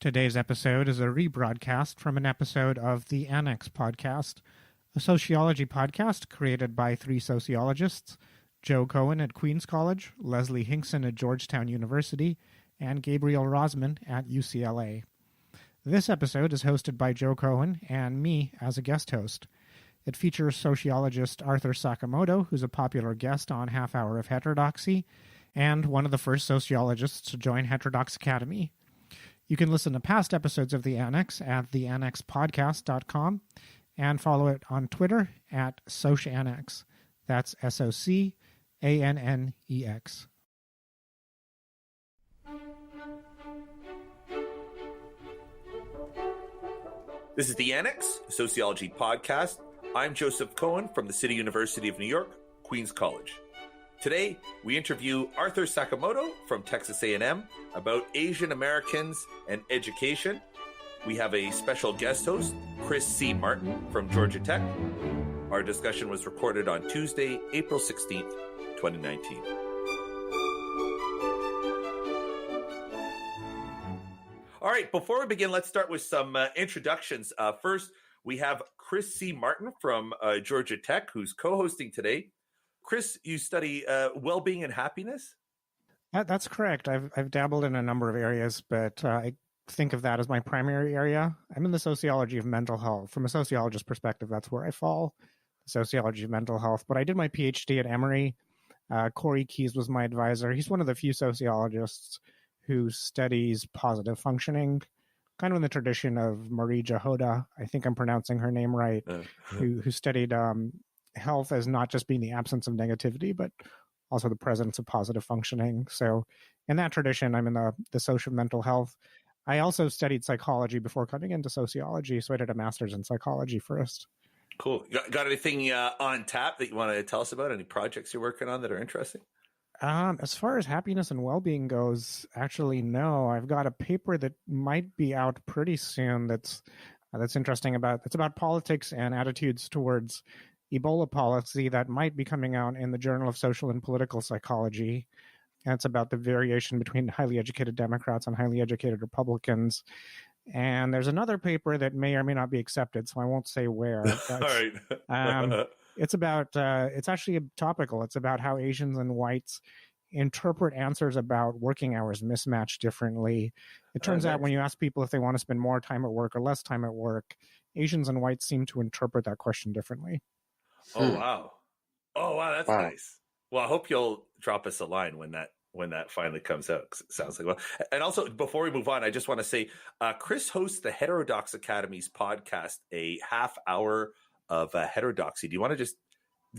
Today's episode is a rebroadcast from an episode of the Annex podcast, a sociology podcast created by three sociologists, Joe Cohen at Queens College, Leslie Hinkson at Georgetown University, and Gabriel Rossman at UCLA. This episode is hosted by Joe Cohen and me as a guest host. It features sociologist Arthur Sakamoto, who's a popular guest on Half Hour of Heterodoxy, and one of the first sociologists to join Heterodox Academy. You can listen to past episodes of The Annex at theannexpodcast.com and follow it on Twitter at Sociannex. That's SOCANNEX. This is The Annex, a sociology podcast. I'm Joseph Cohen from the City University of New York, Queens College. Today, we interview Arthur Sakamoto from Texas A&M about Asian Americans and education. We have a special guest host, Chris C. Martin from Georgia Tech. Our discussion was recorded on Tuesday, April 16th, 2019. All right, before we begin, let's start with some introductions. First, we have Chris C. Martin from Georgia Tech, who's co-hosting today. Chris, you study well-being and happiness? That's correct. I've dabbled in a number of areas, but I think of that as my primary area. I'm in the sociology of mental health. From a sociologist perspective, that's where I fall, the sociology of mental health. But I did my PhD at Emory. Corey Keyes was my advisor. He's one of the few sociologists who studies positive functioning, kind of in the tradition of Marie Jahoda. I think I'm pronouncing her name right, who studied health as not just being the absence of negativity, but also the presence of positive functioning. So in that tradition, I'm in the social mental health. I also studied psychology before coming into sociology, so I did a master's in psychology first. Cool. Got anything on tap that you want to tell us about? Any projects you're working on that are interesting? As far as happiness and well-being goes, actually, no. I've got a paper that might be out pretty soon that's interesting it's about politics and attitudes towards Ebola policy that might be coming out in the Journal of Social and Political Psychology. And it's about the variation between highly educated Democrats and highly educated Republicans. And there's another paper that may or may not be accepted, so I won't say where. All right. It's about, it's actually topical. It's about how Asians and whites interpret answers about working hours mismatched differently. It turns out when you ask people if they want to spend more time at work or less time at work, Asians and whites seem to interpret that question differently. Oh, wow. That's nice. Well, I hope you'll drop us a line when that finally comes out. 'Cause it sounds like, well, and also before we move on, I just want to say, Chris hosts the Heterodox Academy's podcast, a half hour of heterodoxy. Do you want to just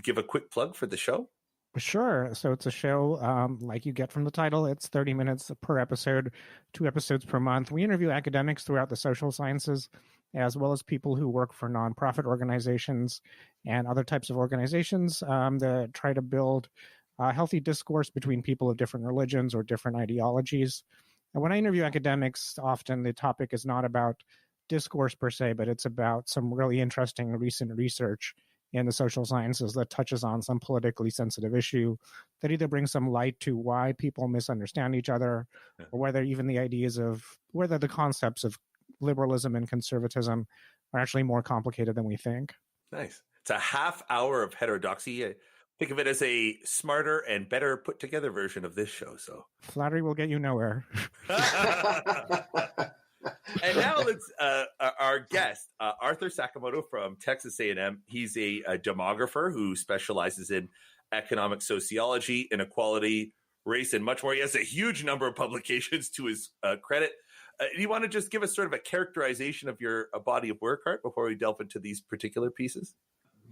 give a quick plug for the show? Sure. So it's a show, like you get from the title. It's 30 minutes per episode, 2 episodes per month. We interview academics throughout the social sciences, as well as people who work for nonprofit organizations and other types of organizations that try to build a healthy discourse between people of different religions or different ideologies. And when I interview academics, often the topic is not about discourse per se, but it's about some really interesting recent research in the social sciences that touches on some politically sensitive issue that either brings some light to why people misunderstand each other, or whether even the ideas of whether the concepts of liberalism and conservatism are actually more complicated than we think. Nice. It's a half hour of heterodoxy. I think of it as a smarter and better put together version of this show. So flattery will get you nowhere. And now let's our guest, Arthur Sakamoto from Texas A&M. He's a demographer who specializes in economic sociology, inequality, race, and much more. He has a huge number of publications to his credit. Do you want to just give us sort of a characterization of your body of work, Art, before we delve into these particular pieces?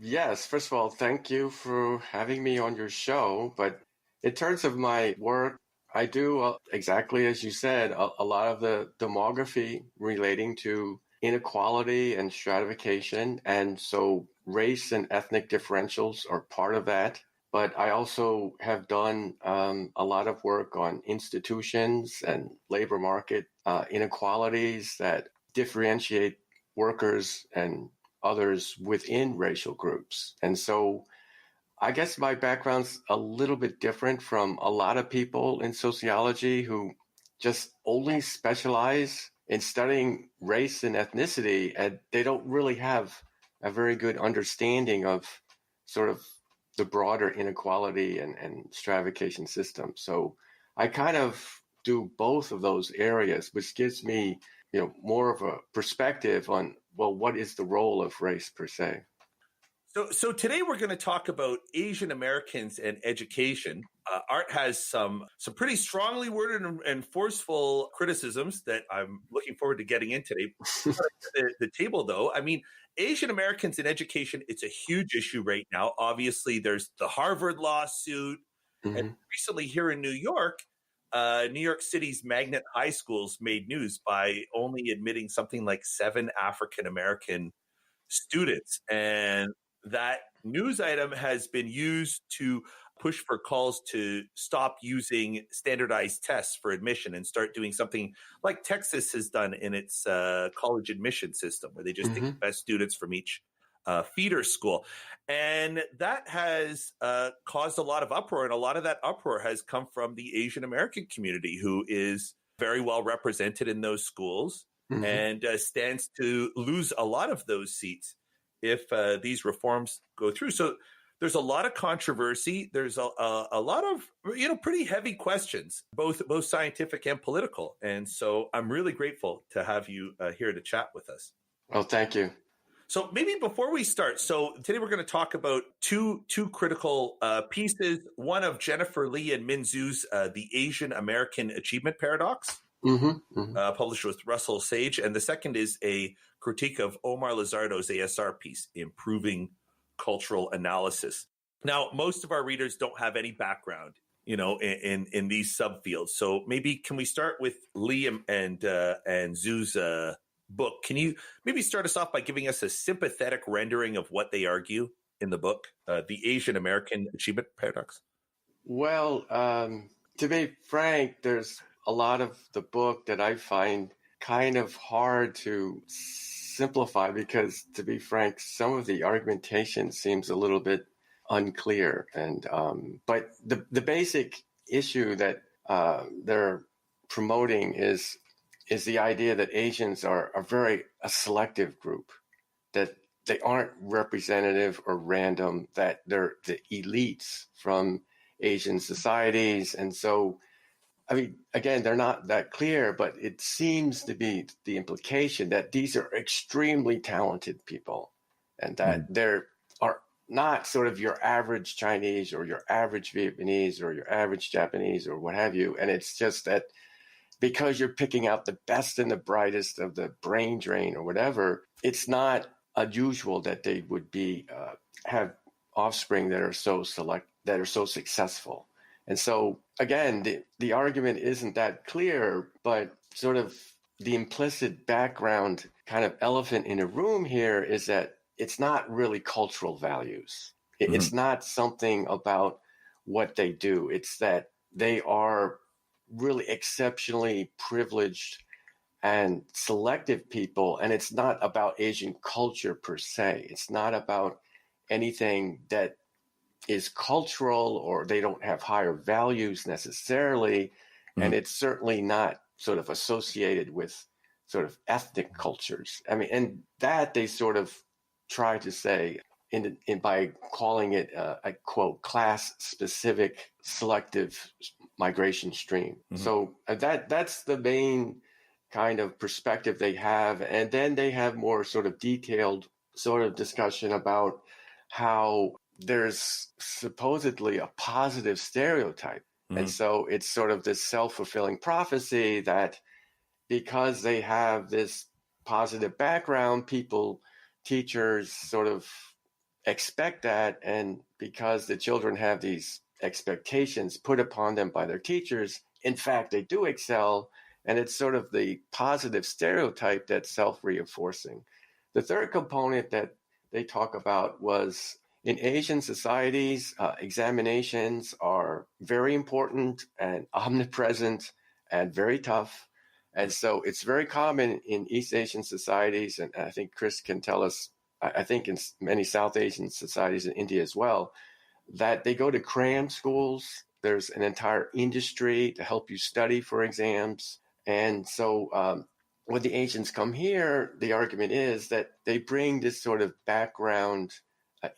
Yes. First of all, thank you for having me on your show. But in terms of my work, I do, exactly as you said, a lot of the demography relating to inequality and stratification. And so race and ethnic differentials are part of that. But I also have done a lot of work on institutions and labor market inequalities that differentiate workers and others within racial groups. And so I guess my background's a little bit different from a lot of people in sociology who just only specialize in studying race and ethnicity, and they don't really have a very good understanding of sort of the broader inequality and stratification system. So I kind of do both of those areas, which gives me, more of a perspective on, well, what is the role of race per se? So today we're going to talk about Asian Americans and education. Art has some pretty strongly worded and forceful criticisms that I'm looking forward to getting in today. the table, though, I mean, Asian Americans in education, it's a huge issue right now. Obviously, there's the Harvard lawsuit. Mm-hmm. And recently here in New York City's magnet high schools made news by only admitting something like 7 African American students. And that news item has been used to push for calls to stop using standardized tests for admission and start doing something like Texas has done in its college admission system, where they just take the best students from each feeder school. And that has caused a lot of uproar. And a lot of that uproar has come from the Asian American community, who is very well represented in those schools and stands to lose a lot of those seats if these reforms go through. So there's a lot of controversy. There's a lot of, pretty heavy questions, both scientific and political. And so I'm really grateful to have you here to chat with us. Well, thank you. So maybe before we start, so today we're going to talk about two critical pieces. One of Jennifer Lee and Min Zhu's The Asian American Achievement Paradox, published with Russell Sage. And the second is a critique of Omar Lazardo's ASR piece, Improving Cultural Analysis. Now, most of our readers don't have any background, in these subfields. So maybe can we start with Lee and Zhu's book? Can you maybe start us off by giving us a sympathetic rendering of what they argue in the book, The Asian American Achievement Paradox? Well, to be frank, there's a lot of the book that I find kind of hard to simplify because, to be frank, some of the argumentation seems a little bit unclear. And but the basic issue that they're promoting is the idea that Asians are a selective group, that they aren't representative or random, that they're the elites from Asian societies. And so, I mean, again, they're not that clear, but it seems to be the implication that these are extremely talented people and that there are not sort of your average Chinese or your average Vietnamese or your average Japanese or what have you. And it's just that because you're picking out the best and the brightest of the brain drain or whatever, it's not unusual that they would be have offspring that are so successful. And so, again, the argument isn't that clear, but sort of the implicit background kind of elephant in the room here is that it's not really cultural values. It's not something about what they do. It's that they are really exceptionally privileged and selective people. And it's not about Asian culture per se. It's not about anything that is cultural, or they don't have higher values necessarily. And it's certainly not sort of associated with sort of ethnic cultures. I mean, and that they sort of try to say by calling it a quote, class specific selective migration stream. So that's the main kind of perspective they have. And then they have more sort of detailed sort of discussion about how there's supposedly a positive stereotype. And so it's sort of this self-fulfilling prophecy that because they have this positive background, teachers sort of expect that. And because the children have these expectations put upon them by their teachers, in fact, they do excel. And it's sort of the positive stereotype that's self-reinforcing. The third component that they talk about was in Asian societies, examinations are very important and omnipresent and very tough. And so it's very common in East Asian societies, and I think Chris can tell us, I think in many South Asian societies in India as well, that they go to cram schools. There's an entire industry to help you study for exams. And so when the Asians come here, the argument is that they bring this sort of background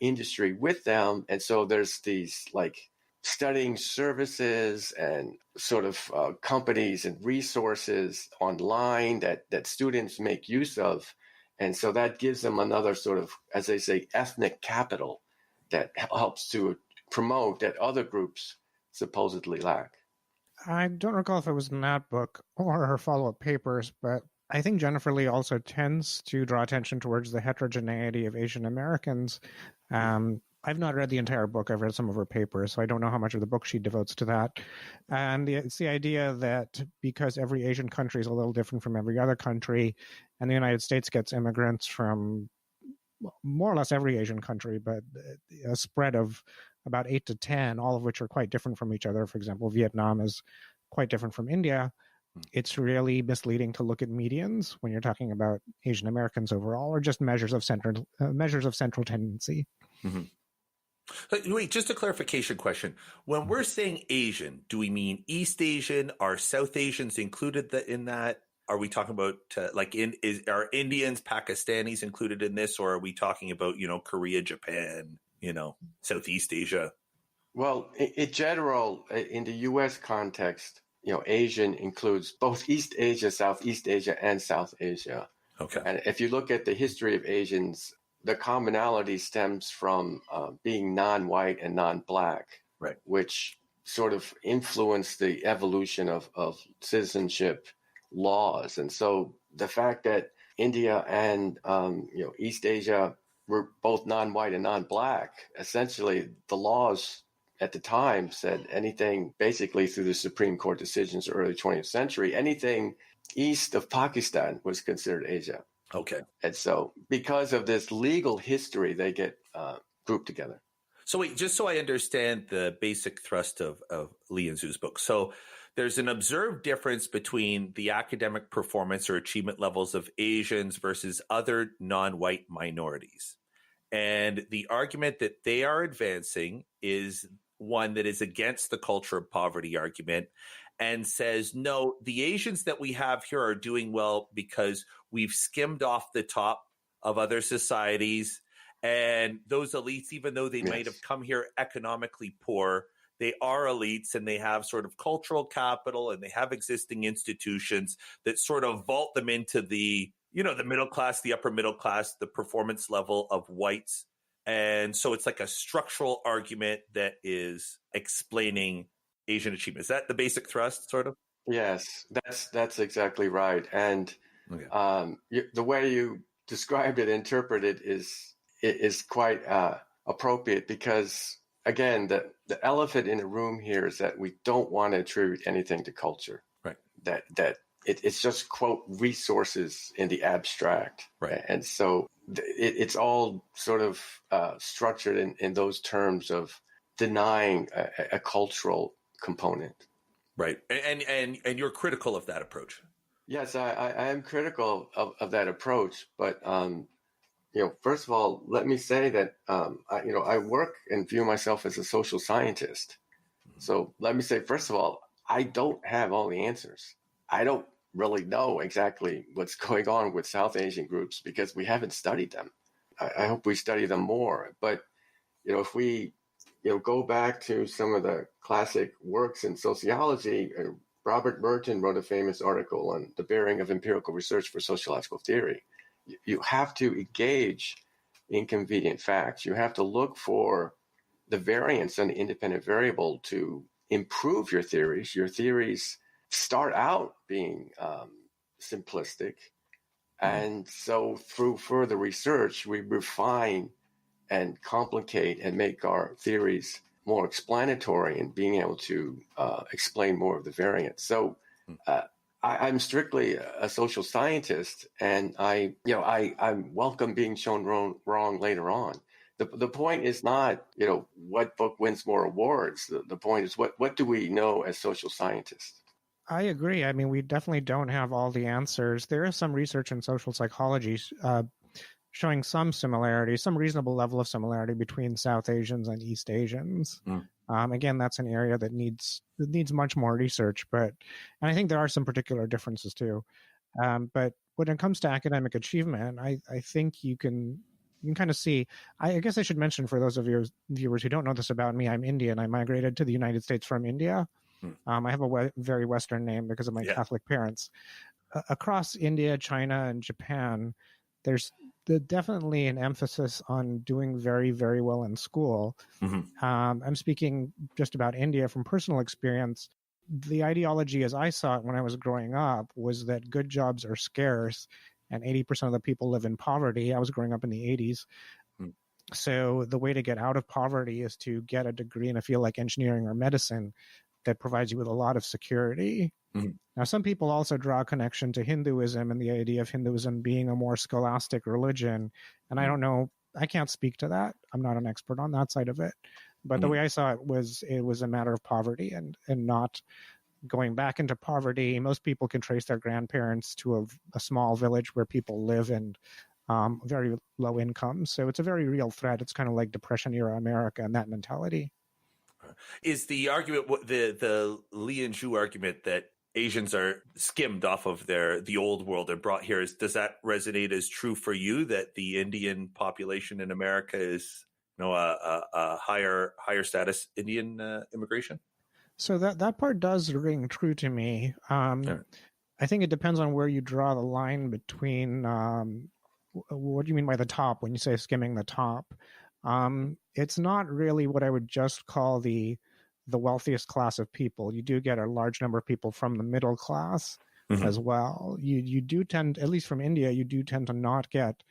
industry with them. And so there's these like studying services and sort of companies and resources online that students make use of. And so that gives them another sort of, as they say, ethnic capital that helps to promote that other groups supposedly lack. I don't recall if it was in that book or her follow-up papers, but I think Jennifer Lee also tends to draw attention towards the heterogeneity of Asian Americans. I've not read the entire book. I've read some of her papers, so I don't know how much of the book she devotes to that. And it's the idea that because every Asian country is a little different from every other country, and the United States gets immigrants from more or less every Asian country, but a spread of about 8 to 10, all of which are quite different from each other. For example, Vietnam is quite different from India. It's really misleading to look at medians when you're talking about Asian Americans overall, or just measures of central tendency. Mm-hmm. Wait, just a clarification question. When we're saying Asian, do we mean East Asian? Are South Asians included in that? Are we talking about are Indians, Pakistanis included in this, or are we talking about Korea, Japan, Southeast Asia? Well, in general, in the U.S. context, Asian includes both East Asia, Southeast Asia, and South Asia. Okay. And if you look at the history of Asians, the commonality stems from being non-white and non-black, right, which sort of influenced the evolution of citizenship laws. And so the fact that India and East Asia were both non-white and non-black, essentially the laws at the time said anything, basically through the Supreme Court decisions of the early 20th century, anything east of Pakistan was considered Asia. Okay. And so because of this legal history, they get grouped together. So wait, just so I understand the basic thrust of Lee and Zhu's book. So there's an observed difference between the academic performance or achievement levels of Asians versus other non-white minorities. And the argument that they are advancing is one that is against the culture of poverty argument and says, no, the Asians that we have here are doing well because we've skimmed off the top of other societies. And those elites, even though they might have come here economically poor, they are elites and they have sort of cultural capital and they have existing institutions that sort of vault them into the, the middle class, the upper middle class, the performance level of whites. And so it's like a structural argument that is explaining Asian achievement. Is that the basic thrust, sort of? Yes, that's exactly right. And the way you described it, interpreted is quite appropriate because, again, the elephant in the room here is that we don't want to attribute anything to culture. Right. That it's just, quote, resources in the abstract. Right. And so it's all sort of structured in those terms of denying a cultural component. Right. And you're critical of that approach. Yes, I am critical of that approach. But, first of all, let me say that, I work and view myself as a social scientist. So let me say, first of all, I don't have all the answers. I don't really know exactly what's going on with South Asian groups because we haven't studied them. I hope we study them more. But, if we, go back to some of the classic works in sociology, Robert Merton wrote a famous article on the bearing of empirical research for sociological theory. You have to engage inconvenient facts. You have to look for the variance on the independent variable to improve your theories. Your theories start out being simplistic. And so through further research, we refine and complicate and make our theories more explanatory and being able to explain more of the variance. So I'm strictly a social scientist, and I welcome being shown wrong later on. The point is not, what book wins more awards. The point is what do we know as social scientists? I agree. I mean, we definitely don't have all the answers. There is some research in social psychology showing some similarity, some reasonable level of similarity between South Asians and East Asians. Again, that's an area that needs much more research, and I think there are some particular differences too. But when it comes to academic achievement, I think you can kind of see. I guess I should mention for those of your viewers who don't know this about me, I'm Indian. I migrated to the United States from India. I have a very Western name because of my Catholic parents. Across India, China, and Japan, there's definitely an emphasis on doing very, very well in school. I'm speaking just about India from personal experience. The ideology as I saw it when I was growing up was that good jobs are scarce and 80% of the people live in poverty. I was growing up in the 80s. So the way to get out of poverty is to get a degree in a field like engineering or medicine that provides you with a lot of security. Now, some people also draw a connection to Hinduism and the idea of Hinduism being a more scholastic religion. And I don't know, I can't speak to that. I'm not an expert on that side of it. But the way I saw it was a matter of poverty and not going back into poverty. Most people can trace their grandparents to a small village where people live in very low income. So it's a very real threat. It's kind of like Depression era America and that mentality. Is the argument, the Li and Zhu argument, that Asians are skimmed off of the old world and brought here, does that resonate as true for you, that the Indian population in America is a higher status Indian immigration? So that part does ring true to me. I think it depends on where you draw the line between what do you mean by the top when you say skimming the top? It's not really what I would just call the wealthiest class of people. You do get a large number of people from the middle class as well. You do tend, at least from India, you do tend to not get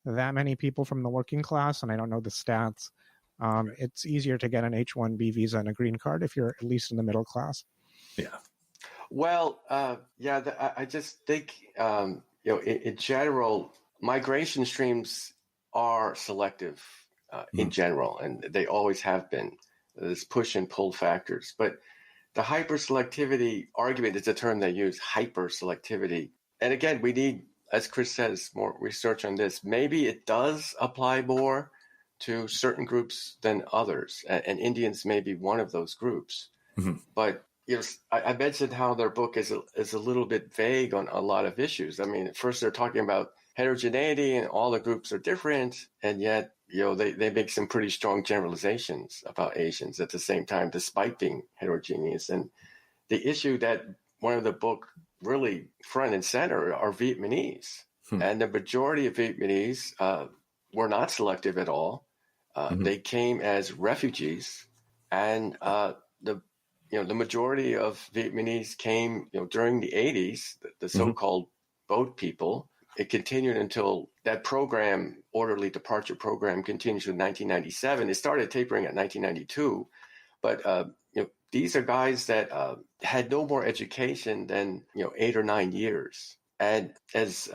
that many people from the working class, and I don't know the stats. It's easier to get an H-1B visa and a green card if you're at least in the middle class. Yeah. Well, I just think, in general, migration streams are selective in general, and they always have been. There's push and pull factors. But the hyperselectivity argument is a term they use, hyperselectivity. And again, we need, as Chris says, more research on this. Maybe it does apply more to certain groups than others, and Indians may be one of those groups. But I mentioned how their book is a little bit vague on a lot of issues. I mean, at first they're talking about heterogeneity and all the groups are different, and yet they make some pretty strong generalizations about Asians at the same time, despite being heterogeneous. And the issue that one of the book really front and center are Vietnamese, and the majority of Vietnamese were not selective at all. They came as refugees, and the majority of Vietnamese came during the 80s, the so-called boat people. It continued until that program, orderly departure program, continued in 1997. It started tapering at 1992, but these are guys that had no more education than 8 or 9 years. And as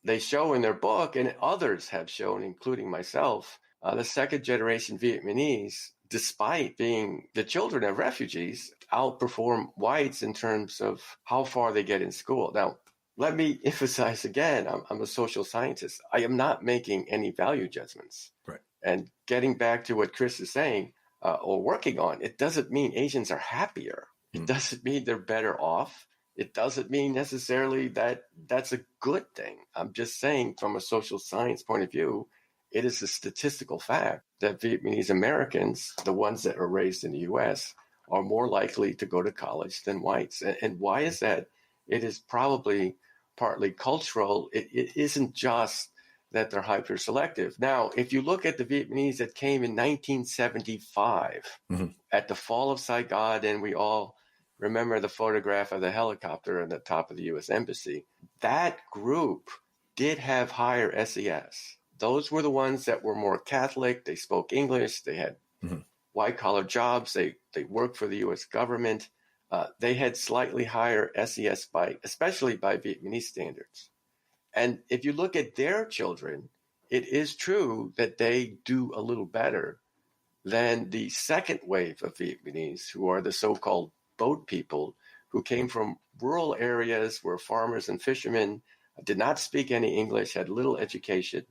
they show in their book, and others have shown, including myself, the second generation Vietnamese, despite being the children of refugees, outperform whites in terms of how far they get in school. Now, let me emphasize again, I'm a social scientist. I am not making any value judgments. Right. And getting back to what Chris is saying or working on, it doesn't mean Asians are happier. It doesn't mean they're better off. It doesn't mean necessarily that that's a good thing. I'm just saying from a social science point of view, it is a statistical fact that Vietnamese Americans, the ones that are raised in the U.S., are more likely to go to college than whites. And why is that? It is probably partly cultural. It isn't just that they're hyper-selective. Now, if you look at the Vietnamese that came in 1975 at the fall of Saigon, and we all remember the photograph of the helicopter at the top of the U.S. Embassy, that group did have higher SES. Those were the ones that were more Catholic. They spoke English. They had white-collar jobs. They worked for the U.S. government. They had slightly higher SES especially by Vietnamese standards. And if you look at their children, it is true that they do a little better than the second wave of Vietnamese, who are the so-called boat people, who came from rural areas where farmers and fishermen did not speak any English, had little education,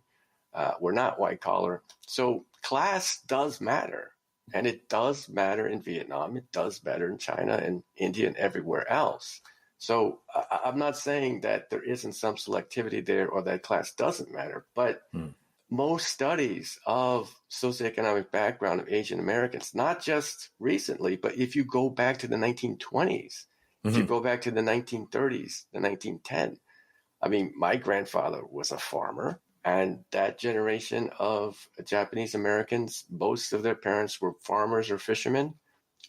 were not white-collar. So class does matter. And it does matter in Vietnam. It does matter in China and India and everywhere else. So I'm not saying that there isn't some selectivity there or that class doesn't matter, but most studies of socioeconomic background of Asian Americans, not just recently, but if you go back to the 1920s, if you go back to the 1930s, the 1910s, I mean, my grandfather was a farmer, and that generation of Japanese Americans, most of their parents were farmers or fishermen,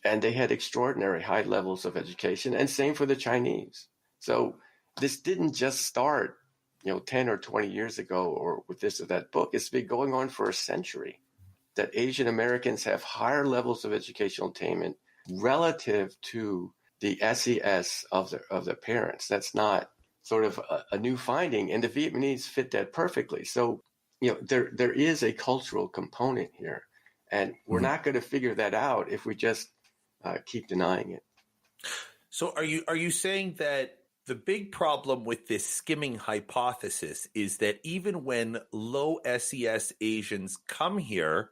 and they had extraordinary high levels of education, and same for the Chinese. So this didn't just start 10 or 20 years ago or with this or that book. It's been going on for a century that Asian Americans have higher levels of educational attainment relative to the SES of their parents. That's not sort of a new finding, and the Vietnamese fit that perfectly. So, there is a cultural component here, and we're not going to figure that out if we just keep denying it. So are you saying that the big problem with this skimming hypothesis is that even when low SES Asians come here,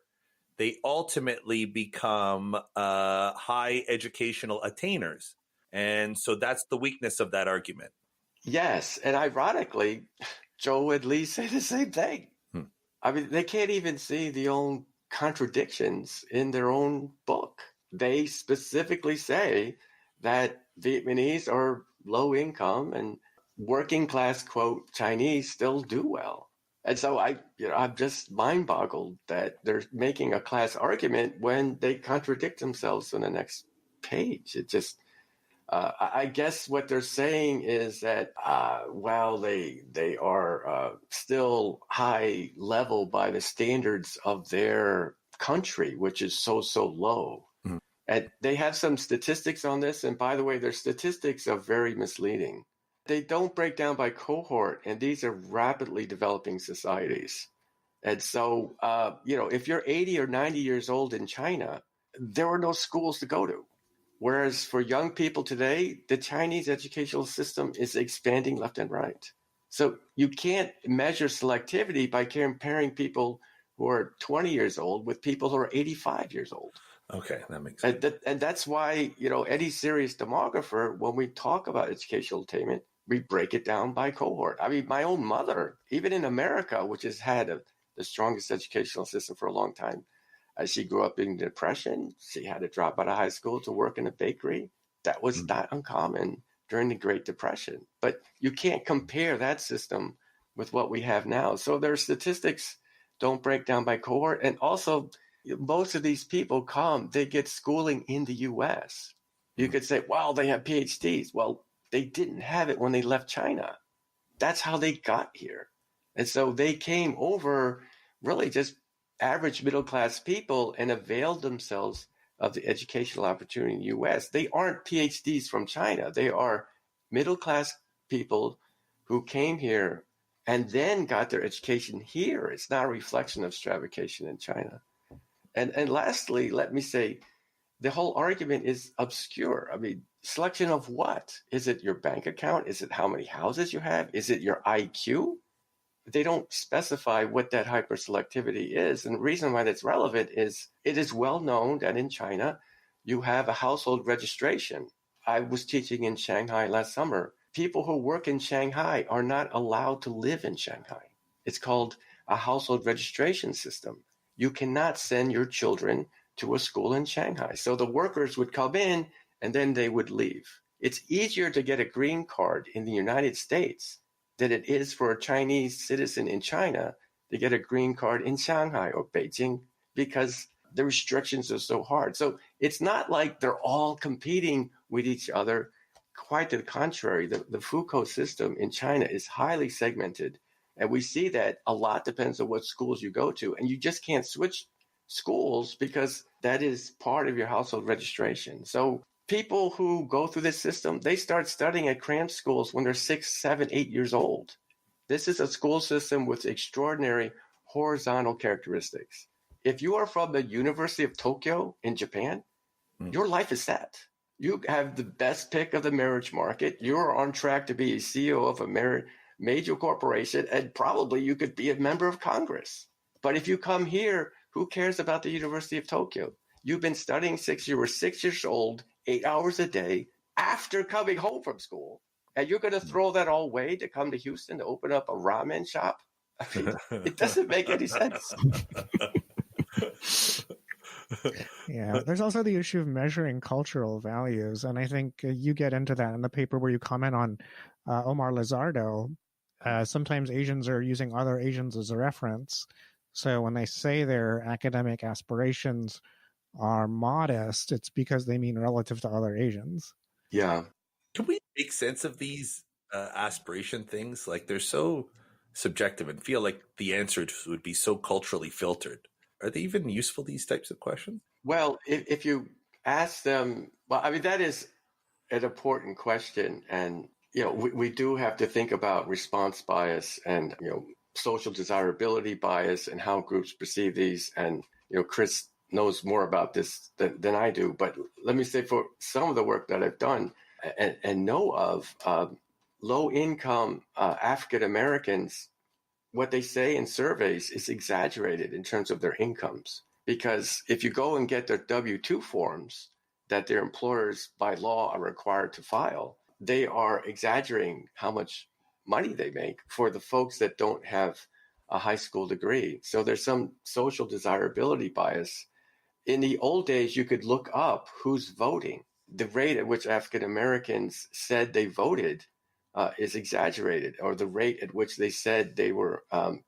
they ultimately become high educational attainers? And so that's the weakness of that argument. Yes. And ironically, Joe and Lee say the same thing. I mean, they can't even see the own contradictions in their own book. They specifically say that Vietnamese are low income and working class, quote, Chinese still do well. And so I'm just mind boggled that they're making a class argument when they contradict themselves on the next page. It just, I guess what they're saying is that, they are still high level by the standards of their country, which is so low. And they have some statistics on this. And by the way, their statistics are very misleading. They don't break down by cohort, and these are rapidly developing societies. And so, if you're 80 or 90 years old in China, there are no schools to go to. Whereas for young people today, the Chinese educational system is expanding left and right. So you can't measure selectivity by comparing people who are 20 years old with people who are 85 years old. Okay, that makes sense. And that's why, any serious demographer, when we talk about educational attainment, we break it down by cohort. I mean, my own mother, even in America, which has had the strongest educational system for a long time, she grew up in the Depression. She had to drop out of high school to work in a bakery. That was not uncommon during the Great Depression. But you can't compare that system with what we have now. So their statistics don't break down by cohort. And also, most of these people they get schooling in the U.S. You could say, well, they have PhDs. Well, they didn't have it when they left China. That's how they got here. And so they came over really just average middle-class people and availed themselves of the educational opportunity in the U.S. They aren't PhDs from China. They are middle-class people who came here and then got their education here. It's not a reflection of stratification in China. And lastly, let me say, the whole argument is obscure. I mean, selection of what? Is it your bank account? Is it how many houses you have? Is it your IQ? They don't specify what that hyperselectivity is. And the reason why that's relevant is it is well known that in China, you have a household registration. I was teaching in Shanghai last summer. People who work in Shanghai are not allowed to live in Shanghai. It's called a household registration system. You cannot send your children to a school in Shanghai. So the workers would come in and then they would leave. It's easier to get a green card in the United States than it is for a Chinese citizen in China to get a green card in Shanghai or Beijing because the restrictions are so hard. So it's not like they're all competing with each other. Quite to the contrary, the Foucault system in China is highly segmented. And we see that a lot depends on what schools you go to. And you just can't switch schools because that is part of your household registration. So people who go through this system, they start studying at cramped schools when they're 6, 7, 8 years old. This is a school system with extraordinary horizontal characteristics. If you are from the University of Tokyo in Japan, your life is set. You have the best pick of the marriage market. You're on track to be a CEO of a major corporation, and probably you could be a member of Congress. But if you come here, who cares about the University of Tokyo? You've been studying since you were 6 years old, 8 hours a day, after coming home from school. And you're going to throw that all away to come to Houston to open up a ramen shop? I mean, it doesn't make any sense. Yeah, there's also the issue of measuring cultural values, and I think you get into that in the paper where you comment on Omar Lizardo. Sometimes Asians are using other Asians as a reference, so when they say their academic aspirations are modest, it's because they mean relative to other Asians. Yeah. Can we make sense of these aspiration things? Like, they're so subjective and feel like the answers would be so culturally filtered. Are they even useful, these types of questions? Well, if you ask them, well, I mean, that is an important question. And, we do have to think about response bias and, social desirability bias and how groups perceive these. And, Chris knows more about this than I do. But let me say, for some of the work that I've done and know of, low-income African Americans, what they say in surveys is exaggerated in terms of their incomes. Because if you go and get their W-2 forms that their employers by law are required to file, they are exaggerating how much money they make for the folks that don't have a high school degree. So there's some social desirability bias. In the old days, you could look up who's voting. The rate at which African Americans said they voted is exaggerated, or the rate at which they said they were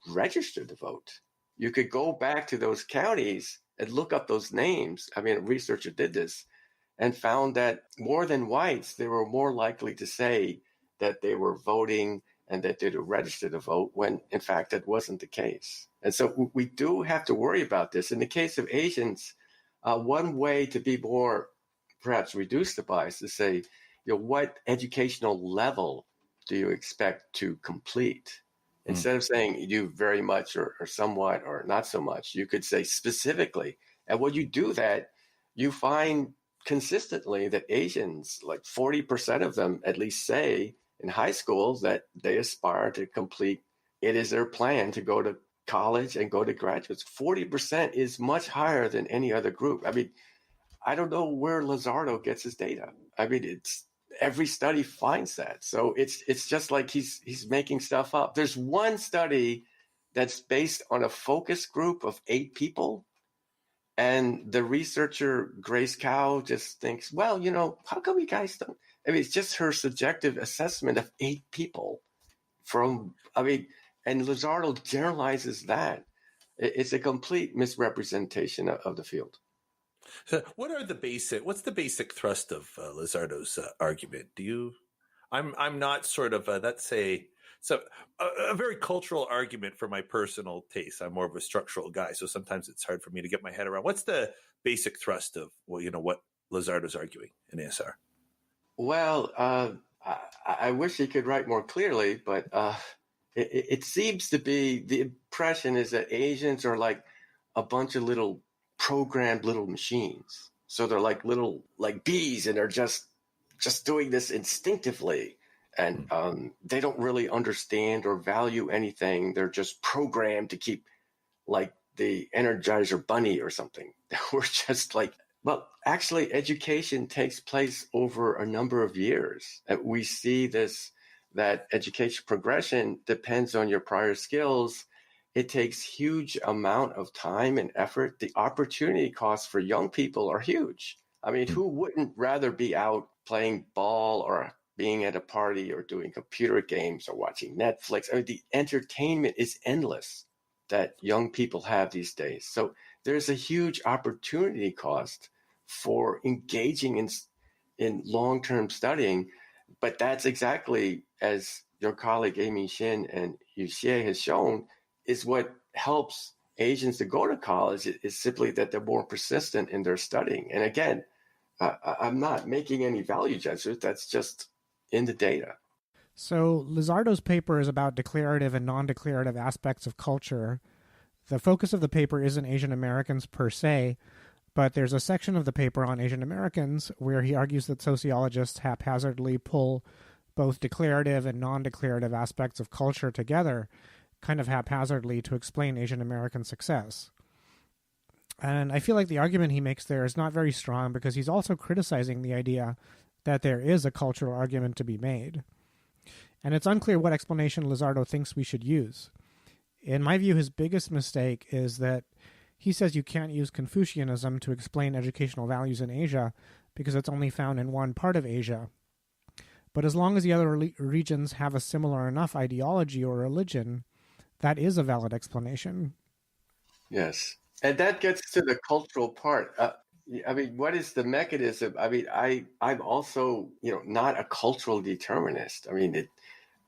registered to vote. You could go back to those counties and look up those names. I mean, a researcher did this and found that more than whites, they were more likely to say that they were voting and that they were registered to vote, when in fact that wasn't the case. And so we do have to worry about this. In the case of Asians, one way to be more, perhaps reduce the bias, is say, what educational level do you expect to complete? Instead of saying you do very much or somewhat or not so much, you could say specifically. And when you do that, you find consistently that Asians, like 40% of them at least, say in high school that they aspire to complete, it is their plan to go to college and go to graduate school. 40% is much higher than any other group. I mean, I don't know where Lizardo gets his data. I mean, it's every study finds that. So it's just like he's making stuff up. There's one study that's based on a focus group of 8 people. And the researcher, Grace Cow, just thinks, well, how come you guys don't? I mean, it's just her subjective assessment of 8 people and Lizardo generalizes that. It's a complete misrepresentation of the field. So what's the basic thrust of Lizardo's argument? I'm not sort of a very cultural argument for my personal taste. I'm more of a structural guy, so sometimes it's hard for me to get my head around. What's the basic thrust of what Lizardo's arguing in ASR? Well, I wish he could write more clearly, but it seems to be, the impression is that Asians are like a bunch of little programmed little machines. So they're like little bees, and they're just doing this instinctively. And they don't really understand or value anything. They're just programmed to keep, like the Energizer Bunny or something. We're just like, well, actually, education takes place over a number of years. We see that education progression depends on your prior skills. It takes huge amount of time and effort. The opportunity costs for young people are huge. I mean, who wouldn't rather be out playing ball or being at a party or doing computer games or watching Netflix? I mean, the entertainment is endless that young people have these days. So there's a huge opportunity cost for engaging in long-term studying. But that's exactly, as your colleague Amy Shin and Yuxie has shown, is what helps Asians to go to college is simply that they're more persistent in their studying. And again, I'm not making any value judgment. That's just in the data. So Lizardo's paper is about declarative and non-declarative aspects of culture. The focus of the paper isn't Asian Americans per se, but there's a section of the paper on Asian Americans where he argues that sociologists haphazardly pull both declarative and non-declarative aspects of culture together, kind of haphazardly, to explain Asian American success. And I feel like the argument he makes there is not very strong, because he's also criticizing the idea that there is a cultural argument to be made. and it's unclear what explanation Lizardo thinks we should use. In my view, his biggest mistake is that he says you can't use Confucianism to explain educational values in Asia because it's only found in one part of Asia. But as long as the other regions have a similar enough ideology or religion, that is a valid explanation. Yes. And that gets to the cultural part. What is the mechanism? I'm also, not a cultural determinist.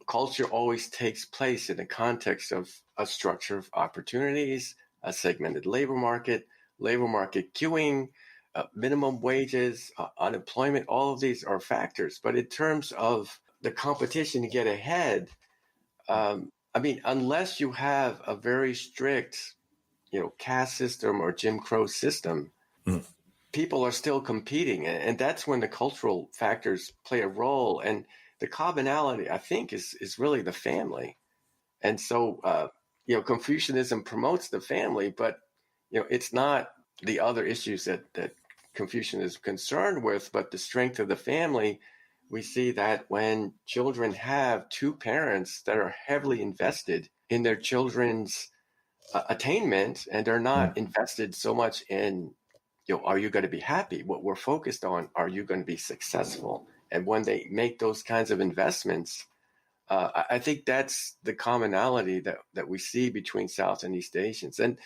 Culture always takes place in the context of a structure of opportunities, a segmented labor market queuing, minimum wages, unemployment. All of these are factors. But in terms of the competition to get ahead, unless you have a very strict, caste system or Jim Crow system, people are still competing. And that's when the cultural factors play a role. And the commonality, I think, is really the family. And so, Confucianism promotes the family, but, it's not the other issues that Confucian is concerned with, but the strength of the family. We see that when children have two parents that are heavily invested in their children's attainment, and they're not invested so much in, are you going to be happy? What we're focused on, are you going to be successful? And when they make those kinds of investments, I think that's the commonality that we see between South and East Asians. And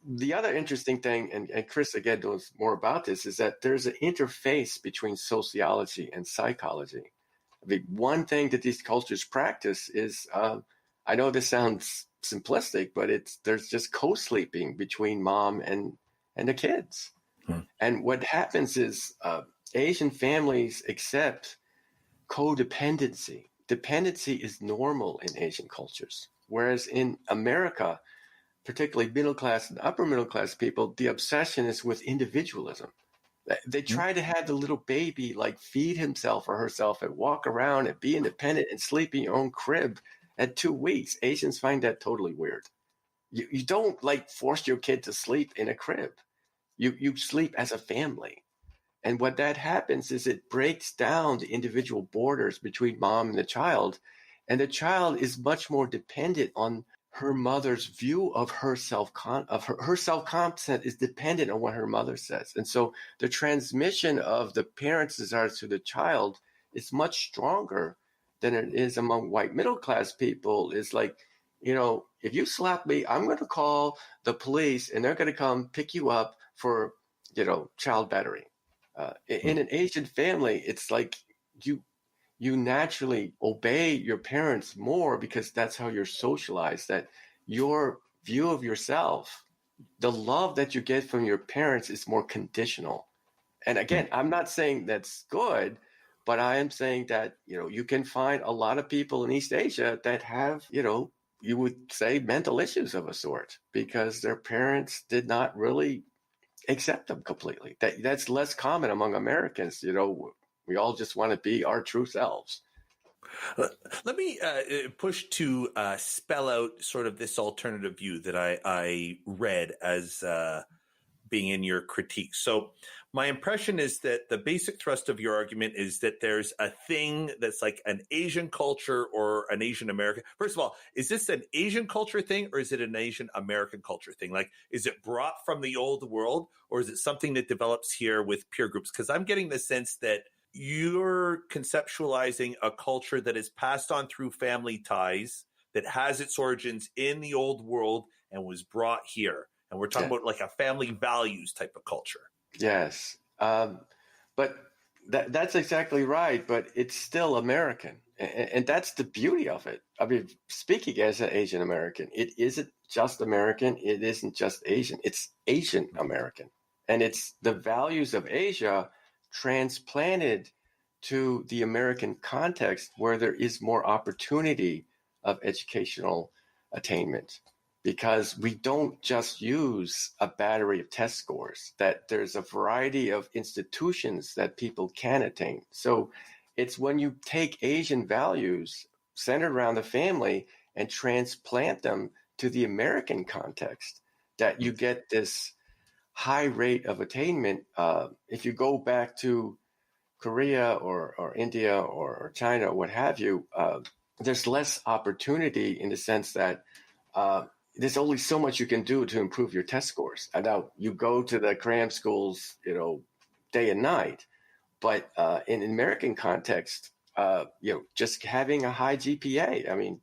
the other interesting thing, and Chris again knows more about this, is that there's an interface between sociology and psychology. One thing that these cultures practice is, I know this sounds simplistic, but there's just co-sleeping between mom and the kids. And what happens is Asian families accept codependency. Dependency is normal in Asian cultures, whereas in America, particularly middle class and upper middle class people, the obsession is with individualism. They try to have the little baby feed himself or herself and walk around and be independent and sleep in your own crib at 2 weeks. Asians find that totally weird. You don't force your kid to sleep in a crib. You sleep as a family. And what that happens is it breaks down the individual borders between mom and the child. And the child is much more dependent on her mother's view of her her self-concept is dependent on what her mother says. And so the transmission of the parent's desires to the child is much stronger than it is among white middle-class people. It's if you slap me, I'm going to call the police and they're going to come pick you up for, child battery. In an Asian family, it's you naturally obey your parents more because that's how you're socialized, that your view of yourself, the love that you get from your parents is more conditional. And again, I'm not saying that's good, but I am saying that, you can find a lot of people in East Asia that have, you would say mental issues of a sort because their parents did not really accept them completely. That's less common among Americans. We all just want to be our true selves. Let me push to spell out sort of this alternative view that I read as being in your critique. So my impression is that the basic thrust of your argument is that there's a thing that's like an Asian culture or an Asian American. First of all, is this an Asian culture thing or is it an Asian American culture thing? Is it brought from the old world or is it something that develops here with peer groups? Because I'm getting the sense that you're conceptualizing a culture that is passed on through family ties, that has its origins in the old world and was brought here. And we're talking about a family values type of culture. Yes. But that's exactly right. But it's still American. And that's the beauty of it. Speaking as an Asian American, it isn't just American. It isn't just Asian. It's Asian American. And it's the values of Asia transplanted to the American context where there is more opportunity of educational attainment. Because we don't just use a battery of test scores, that there's a variety of institutions that people can attain. So it's when you take Asian values centered around the family and transplant them to the American context that you get this high rate of attainment. If you go back to Korea or India or China, or what have you, there's less opportunity in the sense that there's only so much you can do to improve your test scores. And now you go to the cram schools, day and night. But in an American context, just having a high GPA. I mean,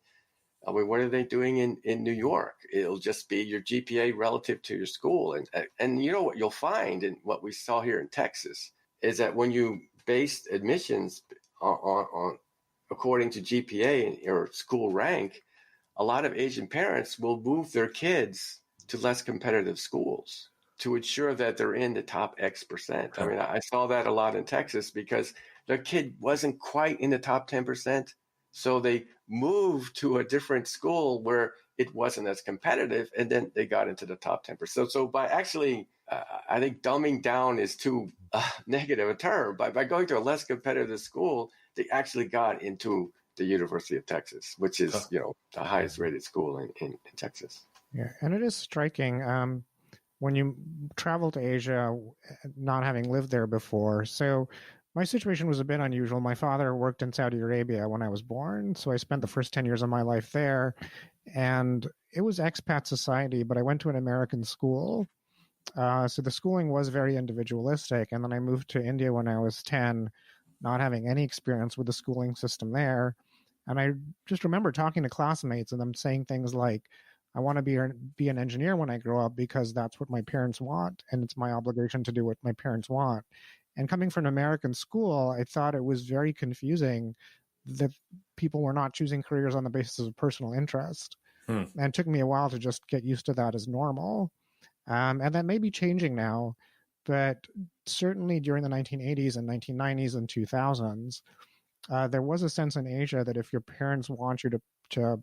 what are they doing in New York? It'll just be your GPA relative to your school. And you know what you'll find, and what we saw here in Texas, is that when you base admissions on according to GPA or school rank, a lot of Asian parents will move their kids to less competitive schools to ensure that they're in the top X percent. I mean, I saw that a lot in Texas because their kid wasn't quite in the top 10%. So they moved to a different school where it wasn't as competitive, and then they got into the top 10%. So by actually, I think dumbing down is too negative a term. By going to a less competitive school, they actually got into the University of Texas, which is, the highest rated school in Texas. Yeah, and it is striking when you travel to Asia, not having lived there before. So my situation was a bit unusual. My father worked in Saudi Arabia when I was born, so I spent the first 10 years of my life there. And it was expat society, but I went to an American school. So the schooling was very individualistic. And then I moved to India when I was 10, not having any experience with the schooling system there. And I just remember talking to classmates and them saying things like, I want to be an engineer when I grow up because that's what my parents want, and it's my obligation to do what my parents want. And coming from an American school, I thought it was very confusing that people were not choosing careers on the basis of personal interest. And it took me a while to just get used to that as normal. And that may be changing now, but certainly during the 1980s and 1990s and 2000s, there was a sense in Asia that if your parents want you to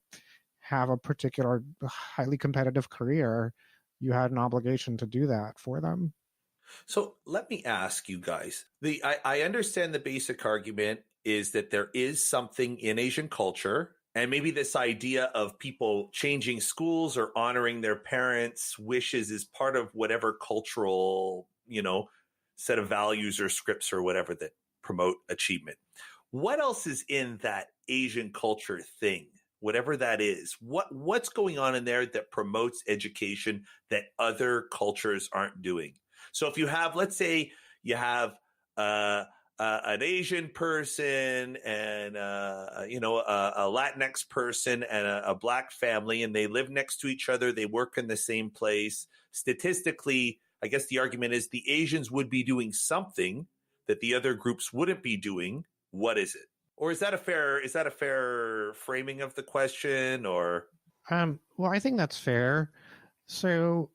have a particular highly competitive career, you had an obligation to do that for them. So let me ask you guys, I understand the basic argument is that there is something in Asian culture, and maybe this idea of people changing schools or honoring their parents' wishes is part of whatever cultural, set of values or scripts or whatever that promote achievement. What else is in that Asian culture thing? Whatever that is, what's going on in there that promotes education that other cultures aren't doing? So if you have, let's say you have an Asian person and a Latinx person and a Black family, and they live next to each other, they work in the same place. Statistically, I guess the argument is the Asians would be doing something that the other groups wouldn't be doing. What is it? Or is that a fair framing of the question? Or well, I think that's fair. So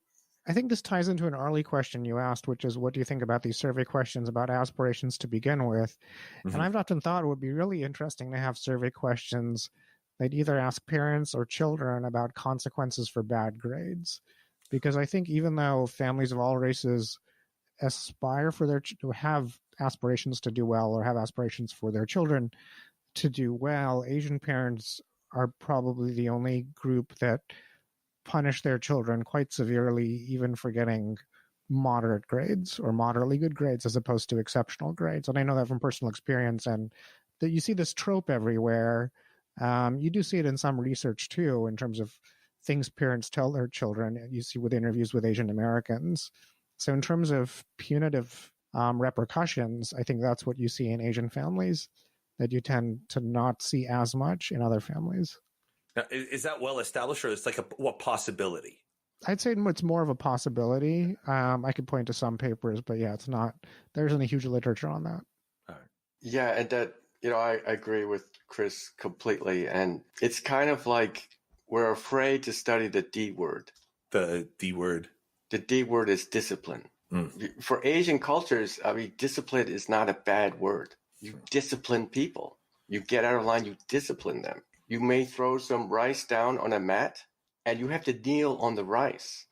I think this ties into an early question you asked, which is, what do you think about these survey questions about aspirations to begin with? Mm-hmm. And I've often thought it would be really interesting to have survey questions that either ask parents or children about consequences for bad grades. Because I think even though families of all races aspire for to have aspirations to do well or have aspirations for their children to do well, Asian parents are probably the only group that punish their children quite severely, even for getting moderate grades or moderately good grades as opposed to exceptional grades. And I know that from personal experience, and that you see this trope everywhere. You do see it in some research too, in terms of things parents tell their children. You see with interviews with Asian Americans. So in terms of punitive repercussions, I think that's what you see in Asian families that you tend to not see as much in other families. Now, is that well established, or it's like what possibility? I'd say it's more of a possibility. I could point to some papers, but yeah, it's not. There isn't a huge literature on that. All right. Yeah, and that I agree with Chris completely. And it's kind of like we're afraid to study the D word. The D word. The D word is discipline. For Asian cultures, discipline is not a bad word. You discipline people. You get out of line, you discipline them. You may throw some rice down on a mat, and you have to kneel on the rice.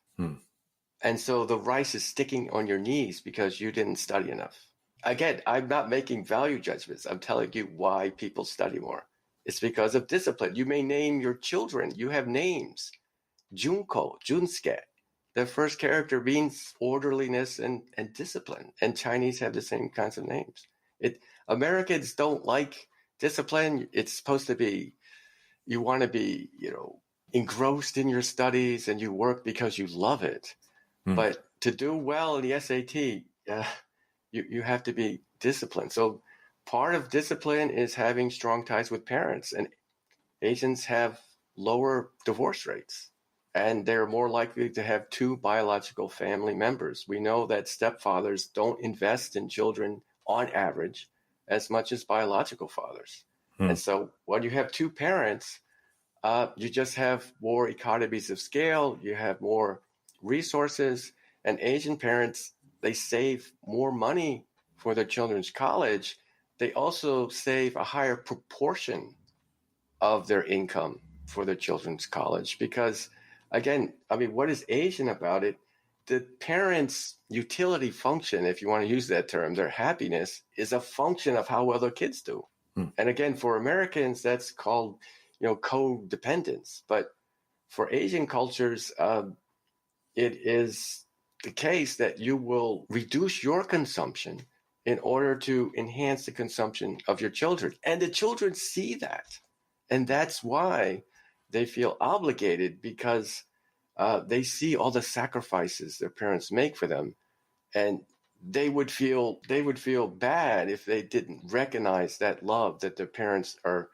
And so the rice is sticking on your knees because you didn't study enough. Again, I'm not making value judgments. I'm telling you why people study more. It's because of discipline. You may name your children. You have names. Junko, Junsuke. The first character means orderliness and discipline. And Chinese have the same kinds of names. Americans don't like discipline. It's supposed to be you want to be, engrossed in your studies and you work because you love it. But to do well in the SAT, you have to be disciplined. So part of discipline is having strong ties with parents. And Asians have lower divorce rates, and they're more likely to have two biological family members. We know that stepfathers don't invest in children on average as much as biological fathers. And so when you have two parents, you just have more economies of scale, you have more resources, and Asian parents, they save more money for their children's college. They also save a higher proportion of their income for their children's college because, again, what is Asian about it? The parents' utility function, if you want to use that term, their happiness is a function of how well their kids do. And again, for Americans, that's called, codependence. But for Asian cultures, it is the case that you will reduce your consumption in order to enhance the consumption of your children. And the children see that. And that's why they feel obligated, because they see all the sacrifices their parents make for them. And they would feel bad if they didn't recognize that love that their parents are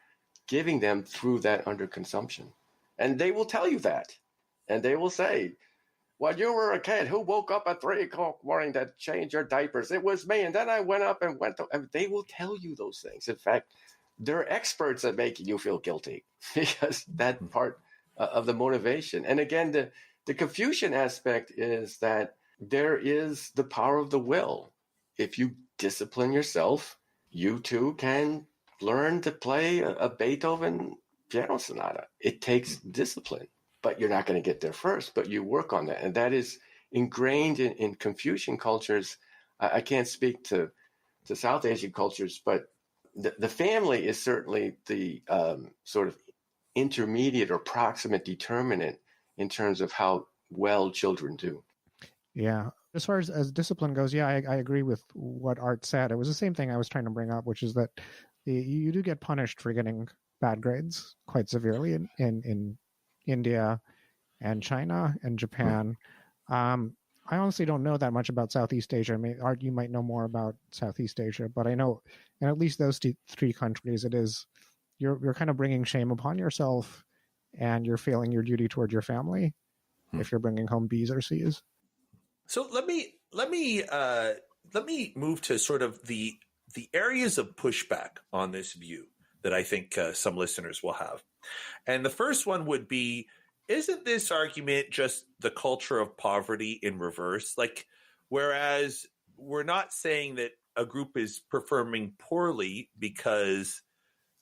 giving them through that underconsumption. And they will tell you that. And they will say, when you were a kid, who woke up at 3 o'clock morning to change your diapers? It was me. And then I went up and they will tell you those things. In fact, they're experts at making you feel guilty because that part of the motivation. And again, the Confucian aspect is that there is the power of the will. If you discipline yourself, you too can learn to play a Beethoven piano sonata. It takes discipline, but you're not going to get there first, but you work on that. And that is ingrained in Confucian cultures. I can't speak to South Asian cultures, but the family is certainly the sort of intermediate or proximate determinant in terms of how well children do. Yeah. As far as discipline goes, yeah, I agree with what Art said. It was the same thing I was trying to bring up, which is that you do get punished for getting bad grades quite severely in India and China and Japan. I honestly don't know that much about Southeast Asia. I mean, Art, you might know more about Southeast Asia, but I know in at least those three countries, it is you're kind of bringing shame upon yourself, and you're failing your duty toward your family if you're bringing home B's or C's. So let me move to sort of the areas of pushback on this view that I think some listeners will have. And the first one would be, isn't this argument just the culture of poverty in reverse? Like, whereas we're not saying that a group is performing poorly because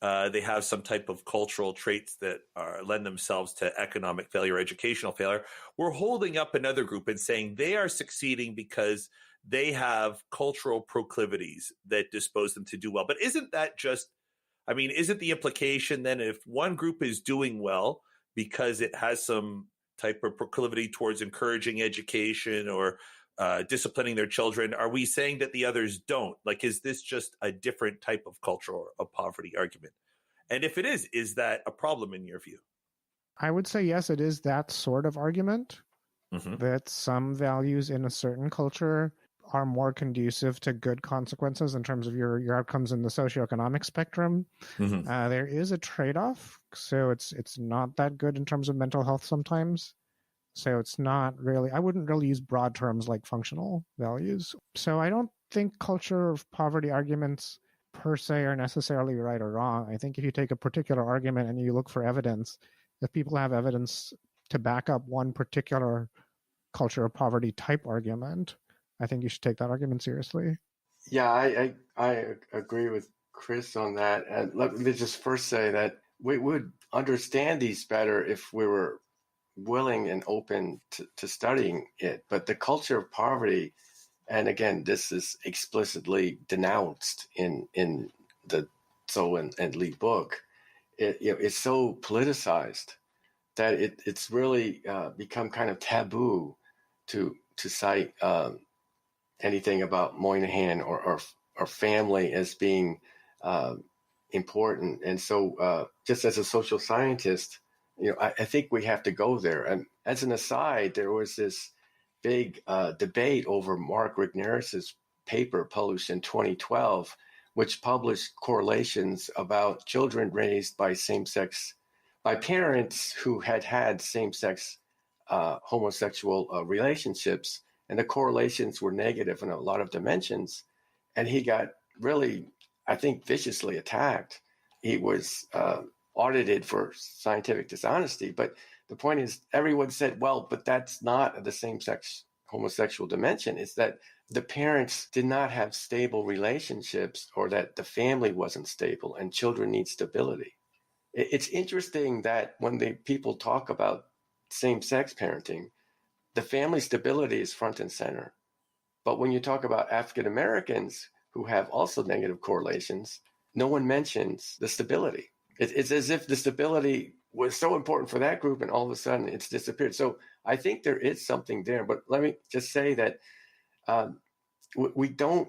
they have some type of cultural traits that lend themselves to economic failure, educational failure. We're holding up another group and saying they are succeeding because they have cultural proclivities that dispose them to do well. But isn't that just, isn't the implication then if one group is doing well because it has some type of proclivity towards encouraging education or disciplining their children, are we saying that the others don't? Like, is this just a different type of cultural of poverty argument? And if it is that a problem in your view? I would say yes, it is that sort of argument, that some values in a certain culture are more conducive to good consequences in terms of your outcomes in the socioeconomic spectrum. There is a trade-off, so it's not that good in terms of mental health sometimes. So it's not really, I wouldn't really use broad terms like functional values. So I don't think culture of poverty arguments per se are necessarily right or wrong. I think if you take a particular argument and you look for evidence, if people have evidence to back up one particular culture of poverty type argument, I think you should take that argument seriously. Yeah, I agree with Chris on that. And let me just first say that we would understand these better if we were willing and open to studying it. But the culture of poverty, and again, this is explicitly denounced in the So and Lee book, it's so politicized that it's really become kind of taboo to cite anything about Moynihan or family as being important. And so just as a social scientist, I think we have to go there. And as an aside, there was this big debate over Mark Rigneris's paper published in 2012, which published correlations about children raised by parents who had same-sex homosexual relationships, and the correlations were negative in a lot of dimensions. And he got really, I think, viciously attacked. He was audited for scientific dishonesty. But the point is, everyone said, well, but that's not the same-sex homosexual dimension. It's that the parents did not have stable relationships, or that the family wasn't stable, and children need stability. It's interesting that when people talk about same-sex parenting, the family stability is front and center. But when you talk about African Americans who have also negative correlations, no one mentions the stability. It's as if the stability was so important for that group and all of a sudden it's disappeared. So I think there is something there. But let me just say that we don't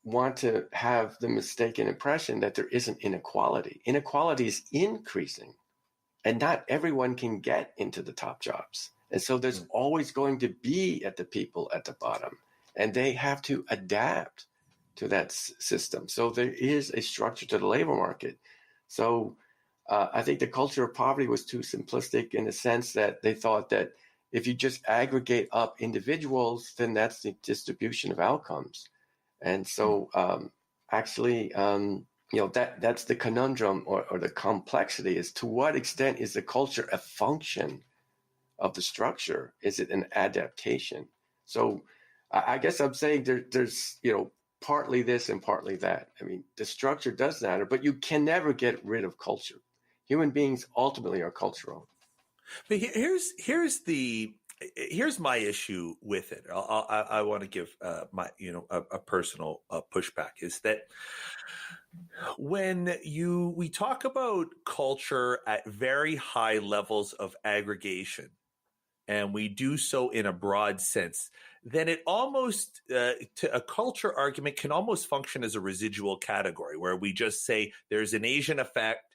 want to have the mistaken impression that there isn't inequality. Inequality is increasing, and not everyone can get into the top jobs. And so there's always going to be the people at the bottom, and they have to adapt to that system. So there is a structure to the labor market. So I think the culture of poverty was too simplistic in the sense that they thought that if you just aggregate up individuals, then that's the distribution of outcomes. And so that's the conundrum or the complexity, is to what extent is the culture a function of the structure? Is it an adaptation? So I guess I'm saying there's partly this and partly that. I mean, the structure does matter, but you can never get rid of culture. Human beings ultimately are cultural. But here's my issue with it. I want to give my a personal pushback, is that when we talk about culture at very high levels of aggregation, and we do so in a broad sense, then it almost, to a culture argument, can almost function as a residual category, where we just say there's an Asian effect,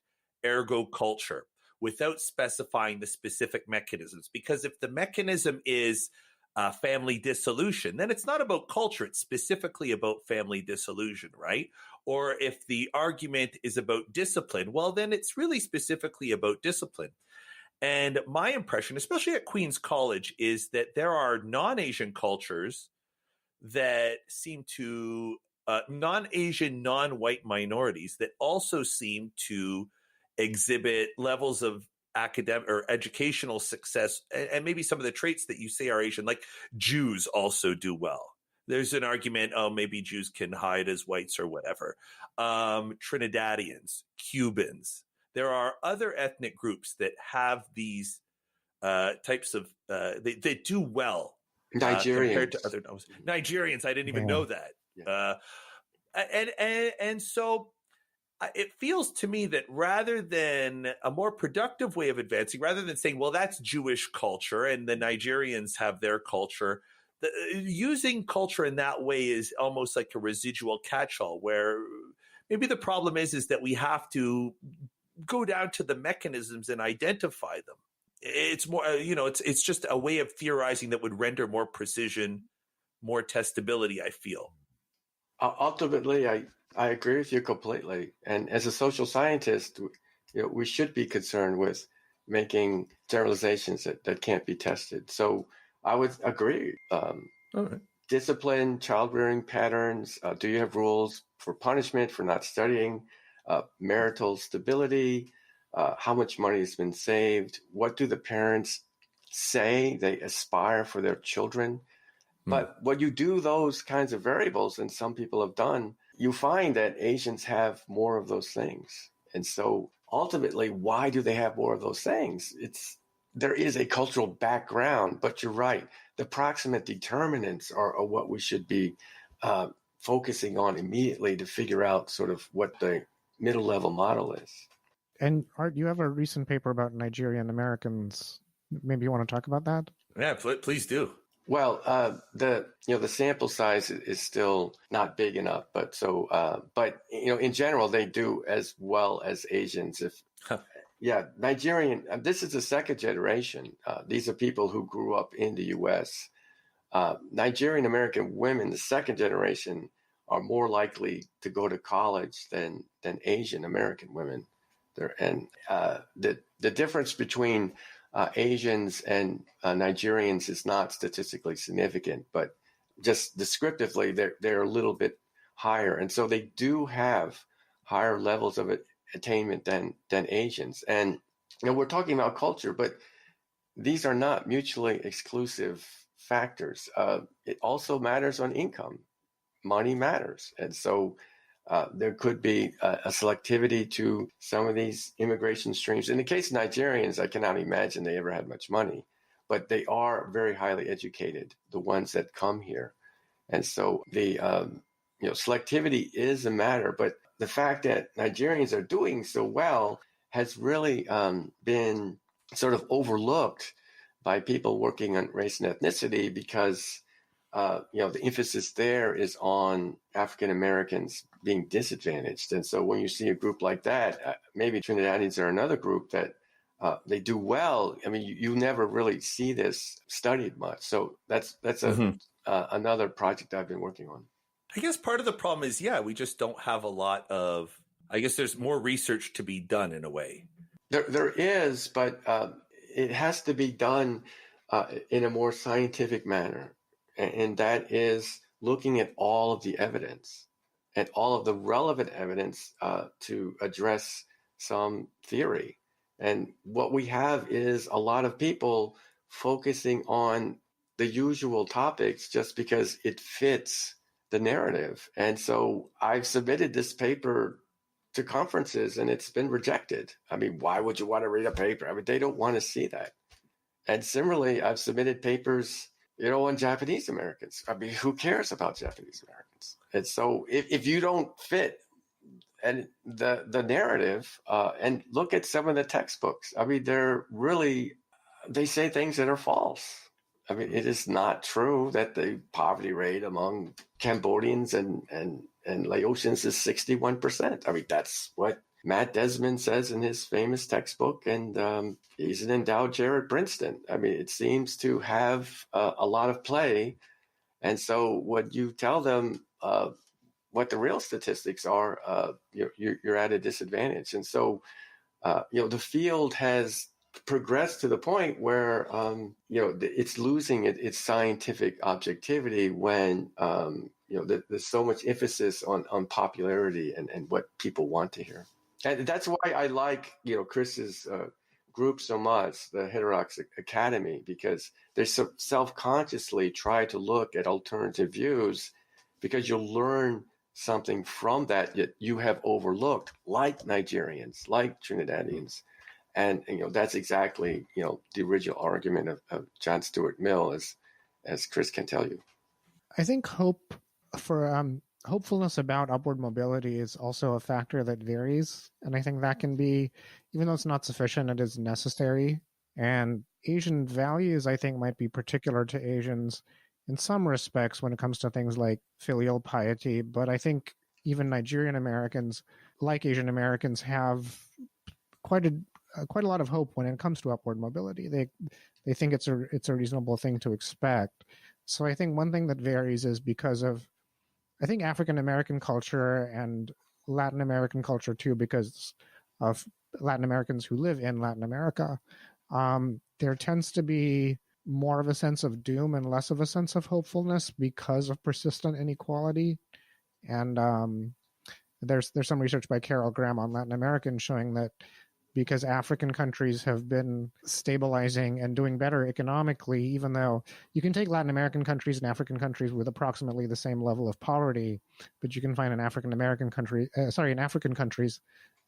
ergo culture, without specifying the specific mechanisms. Because if the mechanism is family dissolution, then it's not about culture, it's specifically about family dissolution, right? Or if the argument is about discipline, well, then it's really specifically about discipline. And my impression, especially at Queens College, is that there are non-Asian cultures that seem to, non-Asian, non-white minorities that also seem to exhibit levels of academic or educational success, and maybe some of the traits that you say are Asian, like Jews also do well. There's an argument, maybe Jews can hide as whites or whatever. Trinidadians, Cubans. There are other ethnic groups that have these types of, they do well. Nigerians. Compared to other Nigerians. I didn't even know that. Yeah. And so it feels to me that rather than a more productive way of advancing, rather than saying, well, that's Jewish culture and the Nigerians have their culture, using culture in that way is almost like a residual catch-all, where maybe the problem is that we have to go down to the mechanisms and identify them. It's more, it's just a way of theorizing that would render more precision, more testability, I feel. Ultimately, I agree with you completely. And as a social scientist, we should be concerned with making generalizations that can't be tested. So I would agree. Right. Discipline, child-rearing patterns. Do you have rules for punishment for not studying? Marital stability, how much money has been saved, what do the parents say they aspire for their children. But when you do those kinds of variables, and some people have done, you find that Asians have more of those things. And so ultimately, why do they have more of those things? There is a cultural background, but you're right. The proximate determinants are what we should be focusing on immediately to figure out sort of what the middle level model is. And Art, you have a recent paper about Nigerian Americans. Maybe you want to talk about that? Yeah, please do. Well, the sample size is still not big enough, but in general they do as well as Asians. Yeah, Nigerian. This is the second generation. These are people who grew up in the U.S. Nigerian American women, the second generation, are more likely to go to college than Asian American women. The difference between Asians and Nigerians is not statistically significant, but just descriptively, they're a little bit higher, and so they do have higher levels of attainment than Asians. And we're talking about culture, but these are not mutually exclusive factors. It also matters on income. Money matters, and so there could be a selectivity to some of these immigration streams. In the case of Nigerians, I cannot imagine they ever had much money, but they are very highly educated, the ones that come here. And so the selectivity is a matter, but the fact that Nigerians are doing so well has really been sort of overlooked by people working on race and ethnicity because the emphasis there is on African Americans being disadvantaged. And so when you see a group like that, maybe Trinidadians are another group that they do well. I mean, you never really see this studied much. So that's another project I've been working on. I guess part of the problem is, we just don't have a lot of, I guess there's more research to be done in a way. There is, but it has to be done in a more scientific manner. And that is looking at all of the evidence and all of the relevant evidence to address some theory. And what we have is a lot of people focusing on the usual topics just because it fits the narrative. And so I've submitted this paper to conferences and it's been rejected. I mean, why would you want to read a paper? I mean, they don't want to see that. And similarly, I've submitted papers on Japanese Americans. I mean, who cares about Japanese Americans? And so if you don't fit and the narrative and look at some of the textbooks, I mean, they say things that are false. I mean, it is not true that the poverty rate among Cambodians and Laotians is 61%. I mean, that's what Matt Desmond says in his famous textbook, and he's an endowed chair at Princeton. I mean, it seems to have a lot of play. And so when you tell them what the real statistics are, you're at a disadvantage. And so, the field has progressed to the point where, it's losing its scientific objectivity when, there's so much emphasis on popularity and what people want to hear. And that's why I like, Chris's group so much, the Heterogeneity Academy, because they self-consciously try to look at alternative views because you'll learn something from that you have overlooked, like Nigerians, like Trinidadians. And, that's exactly, the original argument of John Stuart Mill, as Chris can tell you. I think hopefulness about upward mobility is also a factor that varies. And I think that can be, even though it's not sufficient, it is necessary. And Asian values, I think, might be particular to Asians in some respects when it comes to things like filial piety. But I think even Nigerian Americans, like Asian Americans, have quite a lot of hope when it comes to upward mobility. They think it's a reasonable thing to expect. So I think one thing that varies is because of, I think, African American culture and Latin American culture too, because of Latin Americans who live in Latin America. There tends to be more of a sense of doom and less of a sense of hopefulness because of persistent inequality. And there's some research by Carol Graham on Latin Americans showing that because African countries have been stabilizing and doing better economically, even though you can take Latin American countries and African countries with approximately the same level of poverty, but you can find in African countries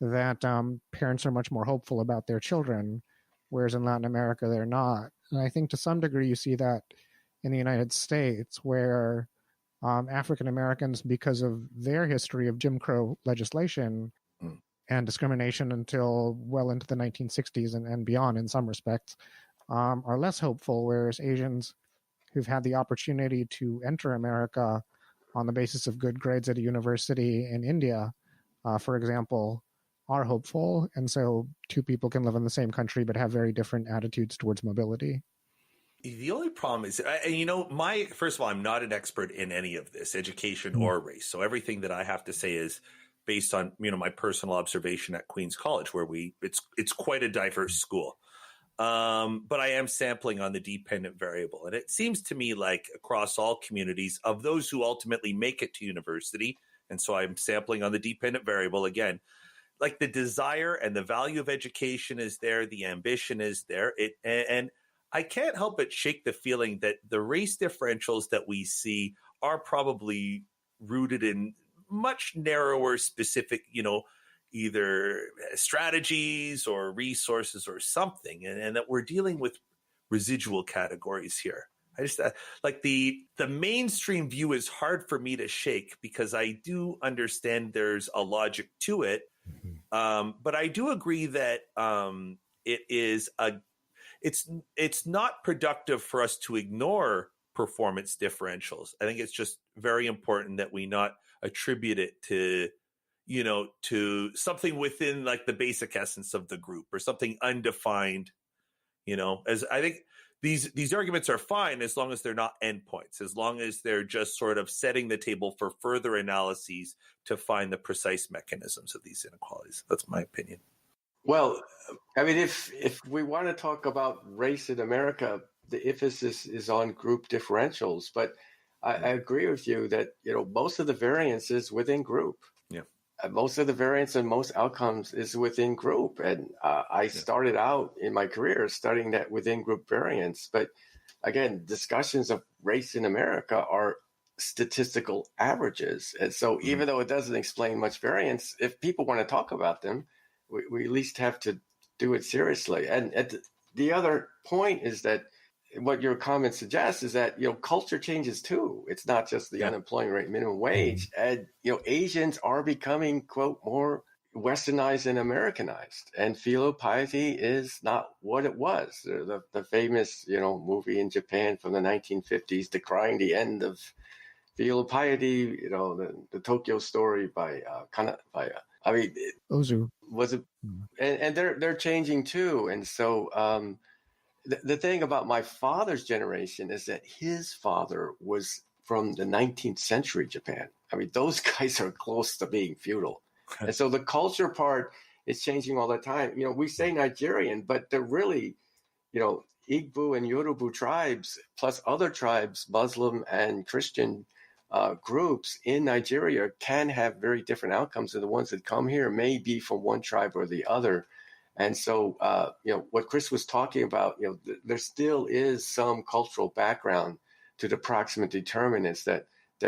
that parents are much more hopeful about their children, whereas in Latin America, they're not. And I think to some degree you see that in the United States, where African Americans, because of their history of Jim Crow legislation, and discrimination until well into the 1960s and beyond in some respects, are less hopeful, whereas Asians who've had the opportunity to enter America on the basis of good grades at a university in India, for example, are hopeful. And so two people can live in the same country but have very different attitudes towards mobility. The only problem is, first of all, I'm not an expert in any of this, education or race. So everything that I have to say is based on, my personal observation at Queens College, where it's quite a diverse school. But I am sampling on the dependent variable. And it seems to me like across all communities of those who ultimately make it to university, and so I'm sampling on the dependent variable again, like the desire and the value of education is there, the ambition is there. And I can't help but shake the feeling that the race differentials that we see are probably rooted in much narrower specific, either strategies or resources or something, and that we're dealing with residual categories here. I just like the mainstream view is hard for me to shake because I do understand there's a logic to it. But I do agree that it's not productive for us to ignore performance differentials. I think it's just very important that we not attribute it to something within like the basic essence of the group or something undefined, as I think these arguments are fine as long as they're not endpoints, as long as they're just sort of setting the table for further analyses to find the precise mechanisms of these inequalities. That's my opinion. Well, I mean, if we want to talk about race in America, the emphasis is on group differentials. But I agree with you that, most of the variance is within group. Yeah. Most of the variance and most outcomes is within group. And I started out in my career studying that within group variance. But again, discussions of race in America are statistical averages. And so even though it doesn't explain much variance, if people want to talk about them, we at least have to do it seriously. And the other point is that what your comment suggests is that, culture changes too. It's not just the unemployment rate, minimum wage. And, Asians are becoming, quote, more westernized and Americanized. And filial piety is not what it was. The famous, movie in Japan from the 1950s decrying the end of filial piety, the Tokyo Story by Ozu. Was it? And they're changing too. And so the thing about my father's generation is that his father was from the 19th century Japan. I mean, those guys are close to being feudal. And so the culture part is changing all the time. We say Nigerian, but they're really, Igbo and Yoruba tribes, plus other tribes, Muslim and Christian groups in Nigeria can have very different outcomes, and the ones that come here may be from one tribe or the other. And so, what Chris was talking about, there still is some cultural background to the proximate determinants that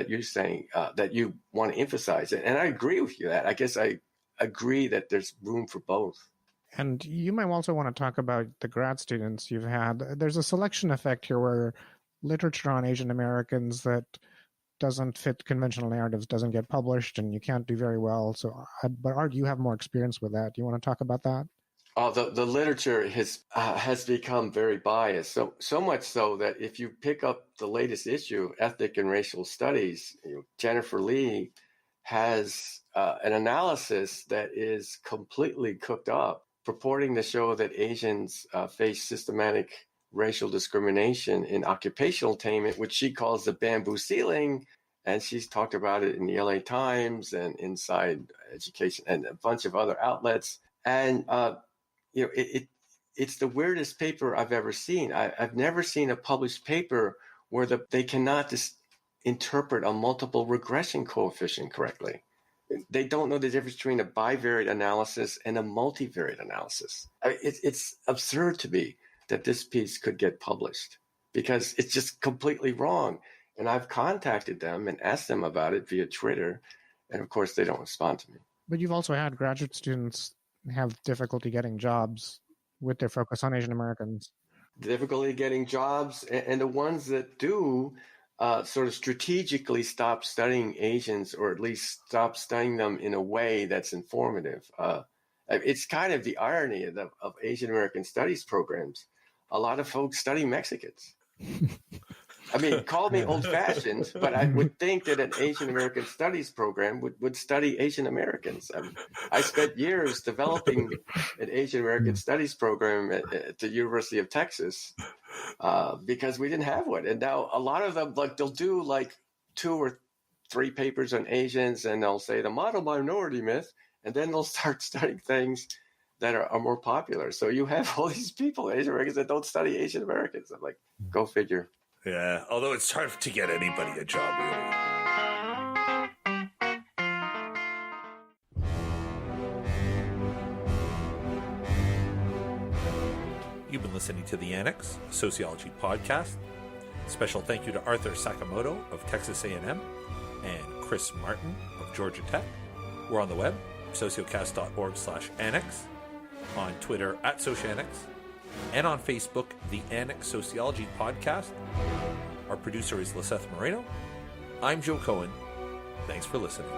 you're saying that you want to emphasize. And I agree with you that. I guess I agree that there's room for both. And you might also want to talk about the grad students you've had. There's a selection effect here where literature on Asian Americans that doesn't fit conventional narratives doesn't get published, and you can't do very well. So, but Art, you have more experience with that. Do you want to talk about that? The literature has become very biased, so much so that if you pick up the latest issue, Ethnic and Racial Studies, Jennifer Lee has an analysis that is completely cooked up, purporting to show that Asians face systematic racial discrimination in occupational attainment, which she calls the bamboo ceiling. And she's talked about it in the LA Times and Inside Education and a bunch of other outlets. And, it's the weirdest paper I've ever seen. I've never seen a published paper where they cannot interpret a multiple regression coefficient correctly. They don't know the difference between a bivariate analysis and a multivariate analysis. It's absurd to me that this piece could get published because it's just completely wrong. And I've contacted them and asked them about it via Twitter. And of course, they don't respond to me. But you've also had graduate students have difficulty getting jobs with their focus on Asian Americans. Difficulty getting jobs. And the ones that do sort of strategically stop studying Asians, or at least stop studying them in a way that's informative. It's kind of the irony of Asian American studies programs. A lot of folks study Mexicans. I mean, call me old-fashioned, but I would think that an Asian American Studies program would study Asian Americans. I spent years developing an Asian American Studies program at the University of Texas because we didn't have one. And now a lot of them, like, they'll do like 2 or 3 papers on Asians, and they'll say the model minority myth, and then they'll start studying things that are more popular. So you have all these people, Asian Americans, that don't study Asian Americans. I'm like, go figure. Yeah, although it's hard to get anybody a job, really. You've been listening to The Annex, a sociology podcast. Special thank you to Arthur Sakamoto of Texas A&M and Chris Martin of Georgia Tech. We're on the web, sociocast.org/annex, on Twitter @sociannex, and on Facebook, The Annex Sociology Podcast. Our producer is Liseth Moreno. I'm Joe Cohen. Thanks for listening.